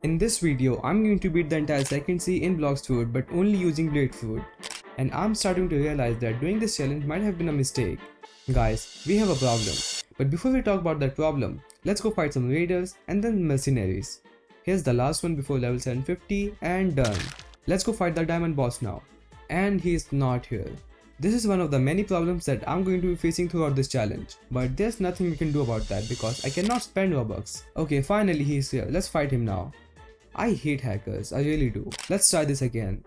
In this video, I'm going to beat the entire second sea in Blox food but only using blade food. And I'm starting to realize that doing this challenge might have been a mistake. Guys, we have a problem. But before we talk about that problem, let's go fight some raiders and then mercenaries. Here's the last one before level 750 and done. Let's go fight the diamond boss now. And he's not here. This is one of the many problems that I'm going to be facing throughout this challenge. But there's nothing we can do about that because I cannot spend Robux. Okay, finally he's here. Let's fight him now. I hate hackers, I really do. Let's try this again.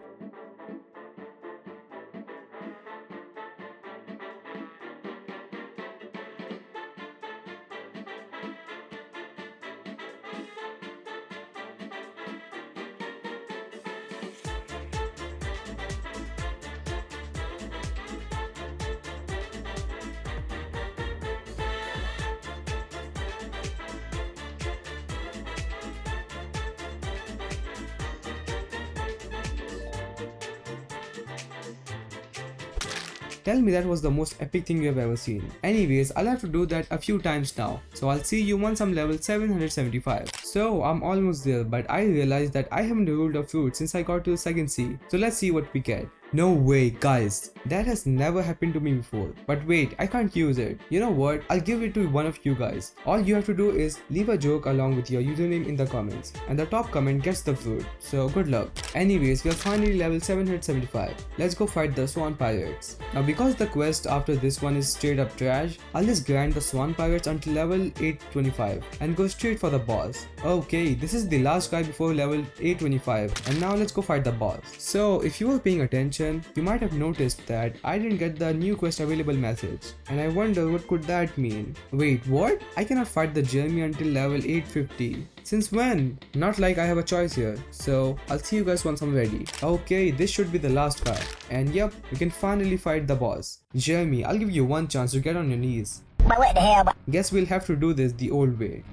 Tell me that was the most epic thing you have ever seen. Anyways, I'll have to do that a few times now. So I'll see you once I'm level 775. So I'm almost there, but I realized that I haven't rolled a fruit since I got to the second sea. So let's see what we get. No way, guys. That has never happened to me before. But wait, I can't use it. You know what? I'll give it to one of you guys. All you have to do is leave a joke along with your username in the comments. And the top comment gets the fruit. So good luck. Anyways, we are finally level 775. Let's go fight the swan pirates. Now because the quest after this one is straight up trash, I'll just grind the swan pirates until level 825 and go straight for the boss. Okay, this is the last guy before level 825 and now let's go fight the boss. So if you were paying attention, you might have noticed that I didn't get the new quest available message and I wonder what could that mean. Wait, what? I cannot fight the Jeremy until level 850. Since when? Not like I have a choice here. So I'll see you guys once I'm ready. Okay, this should be the last guy. And yep, we can finally fight the boss. Jeremy, I'll give you one chance to get on your knees. But what the hell? Guess we'll have to do this the old way.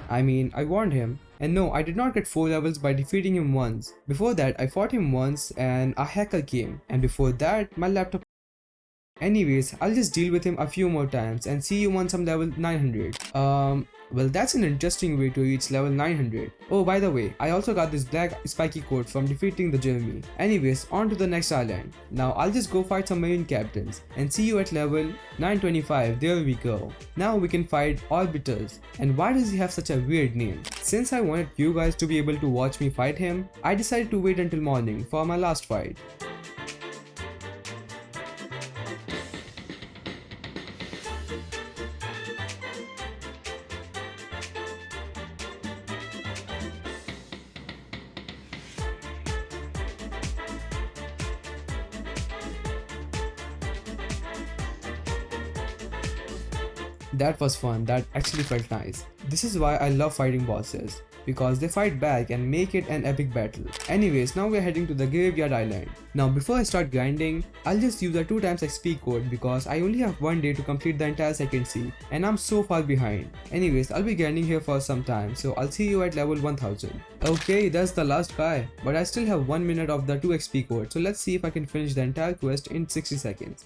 I mean, I warned him. And no, I did not get 4 levels by defeating him once. Before that, I fought him once and a hacker came. And before that, my laptop. Anyways, I'll just deal with him a few more times and see you once I'm level 900. Well, that's an interesting way to reach level 900. Oh, by the way, I also got this black spiky coat from defeating the Jeremy. Anyways, on to the next island. Now, I'll just go fight some marine captains and see you at level 925. There we go. Now we can fight Orbiters. And why does he have such a weird name? Since I wanted you guys to be able to watch me fight him, I decided to wait until morning for my last fight. That was fun, that actually felt nice. This is why I love fighting bosses, because they fight back and make it an epic battle. Anyways, now we're heading to the graveyard island. Now before I start grinding, I'll just use a 2x XP code because I only have one day to complete the entire second sea and I'm so far behind. Anyways, I'll be grinding here for some time, so I'll see you at level 1000. Okay, that's the last guy, but I still have 1 minute of the 2 XP code, so let's see if I can finish the entire quest in 60 seconds.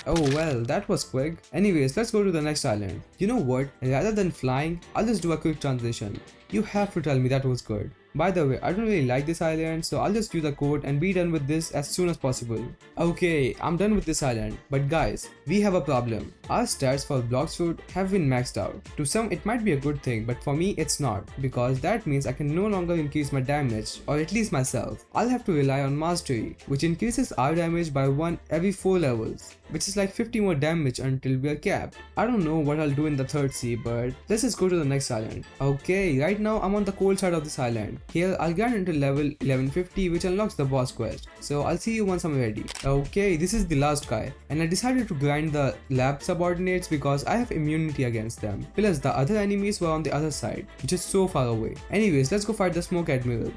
Oh well, that was quick. Anyways, let's go to the next island. You know what? Rather than flying, I'll just do a quick transition. You have to tell me that was good. By the way, I don't really like this island, so I'll just use a code and be done with this as soon as possible. Okay, I'm done with this island. But guys, we have a problem. Our stats for Blox food have been maxed out. To some it might be a good thing, but for me it's not, because that means I can no longer increase my damage, or at least myself. I'll have to rely on mastery, which increases our damage by 1 every 4 levels, which is like 50 more damage until we are capped. I don't know what I'll do in the third sea, but let's just go to the next island. Okay, right now I'm on the cold side of this island. Here I'll grind until level 1150, which unlocks the boss quest. So I'll see you once I'm ready. Okay, this is the last guy, and I decided to grind the lab subordinates because I have immunity against them. Plus the other enemies were on the other side, which is so far away. Anyways, let's go fight the smoke admiral.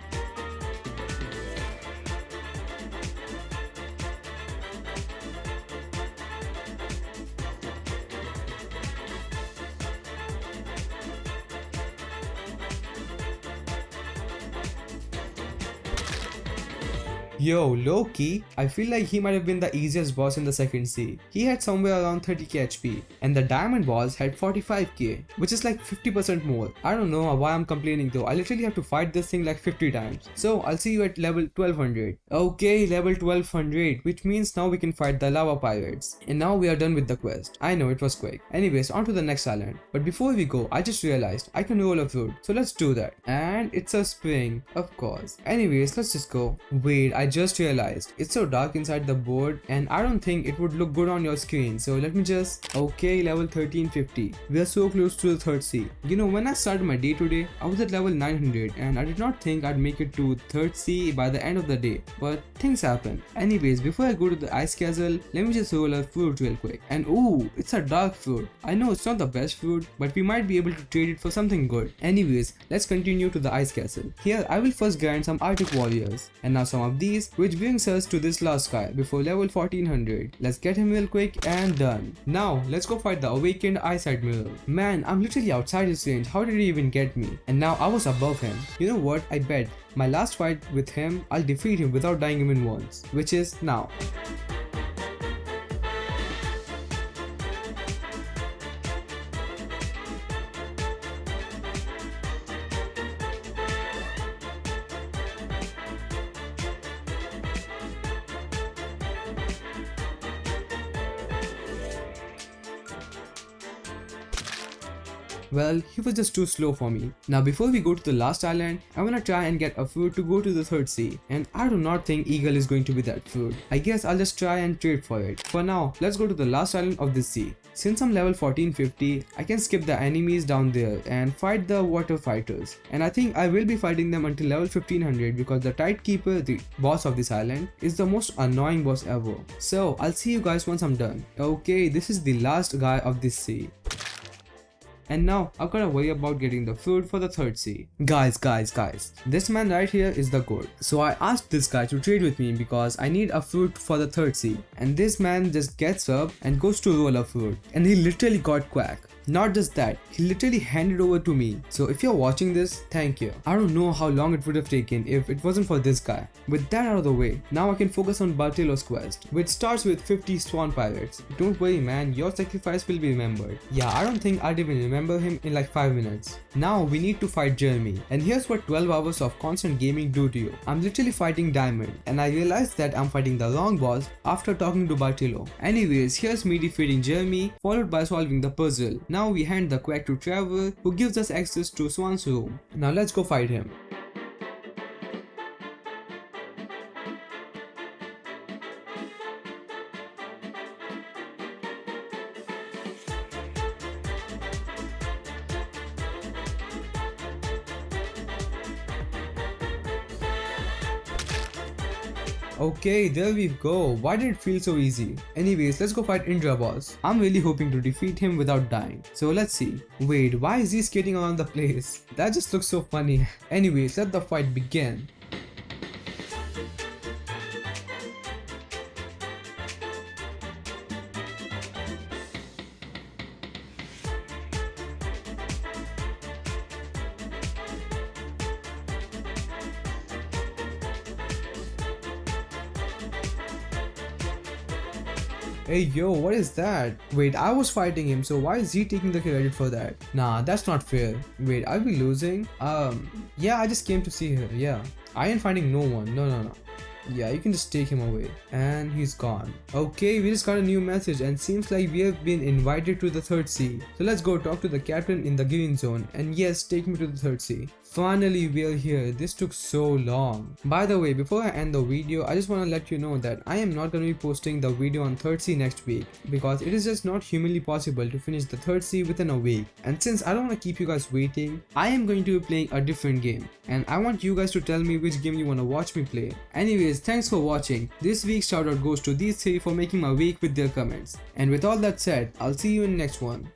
Yo, low-key, I feel like he might have been the easiest boss in the second sea. He had somewhere around 30k HP, and the diamond boss had 45k, which is like 50% more. I don't know why I'm complaining though, I literally have to fight this thing like 50 times. So I'll see you at level 1200. Okay, level 1200, which means now we can fight the lava pirates. And now we are done with the quest. I know it was quick. Anyways, on to the next island. But before we go, I just realized I can roll a fruit, so let's do that. And it's a spring, of course. Anyways, let's just go. Wait, I just realized it's so dark inside the board and I don't think it would look good on your screen, so let me just... Okay, level 1350. We are so close to the third sea. You know, when I started my day today, I was at level 900 and I did not think I'd make it to third sea by the end of the day, but things happen. Anyways, before I go to the ice castle, let me just roll a fruit real quick. And ooh, it's a dark fruit. I know it's not the best fruit, but we might be able to trade it for something good. Anyways, let's continue to the ice castle. Here, I will first grind some Arctic warriors, and now some of these, which brings us to this last guy before level 1400. Let's get him real quick and done. Now, let's go fight the awakened ice admiral. Man, I'm literally outside his range, how did he even get me? And now I was above him. You know what, I bet my last fight with him, I'll defeat him without dying even once, which is now. Well, he was just too slow for me. Now before we go to the last island, I wanna try and get a fruit to go to the third sea. And I do not think eagle is going to be that fruit. I guess I'll just try and trade for it. For now, let's go to the last island of this sea. Since I'm level 1450, I can skip the enemies down there and fight the water fighters. And I think I will be fighting them until level 1500 because the Tidekeeper, the boss of this island, is the most annoying boss ever. So I'll see you guys once I'm done. Okay, this is the last guy of this sea. And now I've gotta worry about getting the fruit for the third sea. Guys, this man right here is the goat. So I asked this guy to trade with me because I need a fruit for the third sea. And this man just gets up and goes to roll a fruit. And he literally got quack. Not just that, he literally handed over to me. So if you're watching this, thank you. I don't know how long it would have taken if it wasn't for this guy. With that out of the way, now I can focus on Bartilo's quest, which starts with 50 swan pirates. Don't worry man, your sacrifice will be remembered. Yeah, I don't think I'd even remember him in like 5 minutes. Now we need to fight Jeremy. And here's what 12 hours of constant gaming do to you. I'm literally fighting Diamond, and I realized that I'm fighting the wrong boss after talking to Bartilo. Anyways, here's me defeating Jeremy, followed by solving the puzzle. Now we hand the quack to Trevor, who gives us access to Swan's room. Now let's go fight him. Okay, there we go. Why did it feel so easy? Anyways, let's go fight Indra boss. I'm really hoping to defeat him without dying. So let's see. Wait, why is he skating around the place? That just looks so funny. Anyways, let the fight begin. Hey yo, what is that? Wait, I was fighting him, so why is he taking the credit for that? Nah, that's not fair. Wait, are we losing? Yeah, I just came to see her, yeah. I ain't finding no one, no. Yeah, you can just take him away. And he's gone. Okay, we just got a new message and seems like we have been invited to the third sea. So let's go talk to the captain in the green zone and yes, take me to the third sea. Finally, we're here. This took so long. By the way, before I end the video, I just want to let you know that I am not going to be posting the video on third sea next week because it is just not humanly possible to finish the third sea within a week. And since I don't want to keep you guys waiting, I am going to be playing a different game. And I want you guys to tell me which game you want to watch me play. Anyways, thanks for watching. This week's shoutout goes to these three for making my week with their comments. And with all that said, I'll see you in the next one.